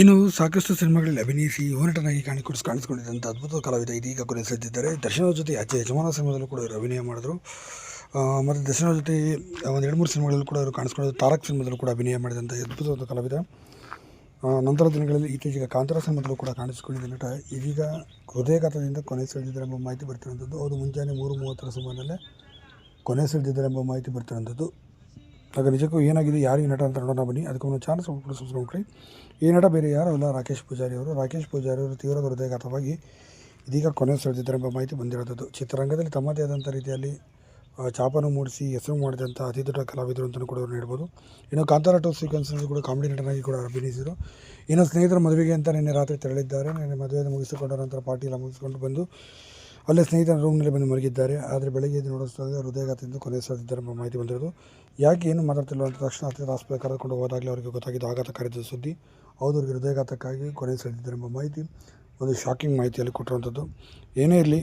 ಇನ್ನು ಸಾಕಷ್ಟು ಸಿನಿಮಾಗಳಲ್ಲಿ ಅಭಿನಯಿಸಿ ಯುವನಟನಾಗಿ ಕಾಣಿಸ್ಕೊಂಡಿದ್ದಂಥ ಅದ್ಭುತ ಕಲಾವಿದ ಇದೀಗ ಕೊನೆಯುತ್ತಿದ್ದಾರೆ. ದರ್ಶನ್ ಅವ್ರ ಜೊತೆ ಯಜಮಾನ ಸಿನಿಮಾದಲ್ಲೂ ಕೂಡ ಇವರು ಅಭಿನಯ ಮಾಡಿದ್ರು. ಮತ್ತು ದರ್ಶನ್ ಅವ್ರ ಜೊತೆ ಒಂದು 2-3 ಸಿನಿಮಾಗಳಲ್ಲೂ ಕೂಡ ಅವರು ಕಾಣಿಸ್ಕೊಂಡಿದ್ದು. ತಾರಕ್ ಸಿನಿಮಾದಲ್ಲೂ ಕೂಡ ಅಭಿನಯ ಮಾಡಿದಂಥ ಅದ್ಭುತವಾದ ಕಲಾವಿದ. ನಂತರ ದಿನಗಳಲ್ಲಿ ಇತ್ತೀಚೆಗೆ ಕಾಂತಾರ ಸಿನಿಮಾದಲ್ಲೂ ಕೂಡ ಕಾಣಿಸಿಕೊಂಡಿದ್ದ ನಟ ಇದೀಗ ಹೃದಯಾಘಾತದಿಂದ ಕೊನೆಯುತ್ತಿದ್ದಾರೆ ಎಂಬ ಮಾಹಿತಿ ಬರ್ತಿರುವಂಥದ್ದು. ಅದು ಮುಂಜಾನೆ 3:30 ಸುಮಾರಿನಲ್ಲೇ ಕೊನೆಯುತ್ತಿದ್ದಾರೆ ಎಂಬ ಮಾಹಿತಿ ಬರ್ತಿರುವಂಥದ್ದು. ಆಗ ನಿಜಕ್ಕೂ ಏನಾಗಿದೆ, ಯಾರು ಈ ನಟ ಅಂತ ನೋಡೋಣ ಬನ್ನಿ. ಅದಕ್ಕೆ ಒಂದು ಚಾನಲ್ ಸಬ್ಸ್ಕ್ರೈಬ್ ಮಾಡಿ. ಈ ನಟ ಬೇರೆ ಯಾರೂ ಅಲ್ಲ, ರಾಕೇಶ್ ಪೂಜಾರಿ ಅವರು ತೀವ್ರ ಹೃದಯಾಘಾತವಾಗಿ ಇದೀಗ ಕೊನೆಯುತ್ತಿದ್ದಾರೆ ಎಂಬ ಮಾಹಿತಿ ಬಂದಿರೋದು. ಚಿತ್ರರಂಗದಲ್ಲಿ ತಮ್ಮದೇ ಆದಂಥ ರೀತಿಯಲ್ಲಿ ಛಾಪನ್ನು ಮೂಡಿಸಿ ಹೆಸರು ಮಾಡಿದಂಥ ಅತಿ ದೊಡ್ಡ ಕಲಾವಿದರು ಅಂತಲೂ ಕೂಡ ಅವ್ರು ಹೇಳ್ಬೋದು. ಇನ್ನು ಕಾಂತಾರ 2 ಸೀಕ್ವೆನ್ಸ್ನಲ್ಲಿ ಕೂಡ ಕಾಮಿಡಿ ನಟನಾಗಿ ಕೂಡ ಅಭಿನಯಿಸಿದರು. ಇನ್ನು ಸ್ನೇಹಿತರ ಮದುವೆಗೆ ಅಂತ ನಿನ್ನೆ ರಾತ್ರಿ ತೆರಳಿದ್ದಾರೆ. ನಿನ್ನೆ ಮದುವೆಯನ್ನು ಮುಗಿಸಿಕೊಂಡ ನಂತರ ಪಾರ್ಟಿ ಎಲ್ಲ ಮುಗಿಸಿಕೊಂಡು ಬಂದು ಅಲ್ಲೇ ಸ್ನೇಹಿತರ ರೂಮ್ನಲ್ಲಿ ಬಂದು ಮಲಗಿದ್ದಾರೆ. ಆದರೆ ಬೆಳಗ್ಗೆ ಎದ್ದು ನೋಡಿಸಿದಾಗ ಹೃದಯಾಘಾತದಿಂದ ಕೊನೆಯುತ್ತಿದ್ದಾರೆ ಎಂಬ ಮಾಹಿತಿ ಬಂದಿರೋದು. ಯಾಕೆ ಏನು ಮಾತಾಡ್ತಿಲ್ಲ ಅಂತ ತಕ್ಷಣ ಹತ್ತಿರದ ಆಸ್ಪತ್ರೆ ಕರೆದುಕೊಂಡು ಹೋದಾಗಲೇ ಅವರಿಗೆ ಗೊತ್ತಾಗಿದ್ದು ಆಘಾತಕಾರಿಯಾದ ಸುದ್ದಿ. ಹೌದು, ಅವರಿಗೆ ಹೃದಯಾಘಾತಕ್ಕಾಗಿ ಕೊನೆಯುತ್ತಿದ್ದಾರೆ ಎಂಬ ಮಾಹಿತಿ ಒಂದು ಶಾಕಿಂಗ್ ಮಾಹಿತಿಯಲ್ಲಿ ಕೊಟ್ಟಿರುವಂಥದ್ದು. ಏನೇ ಇರಲಿ,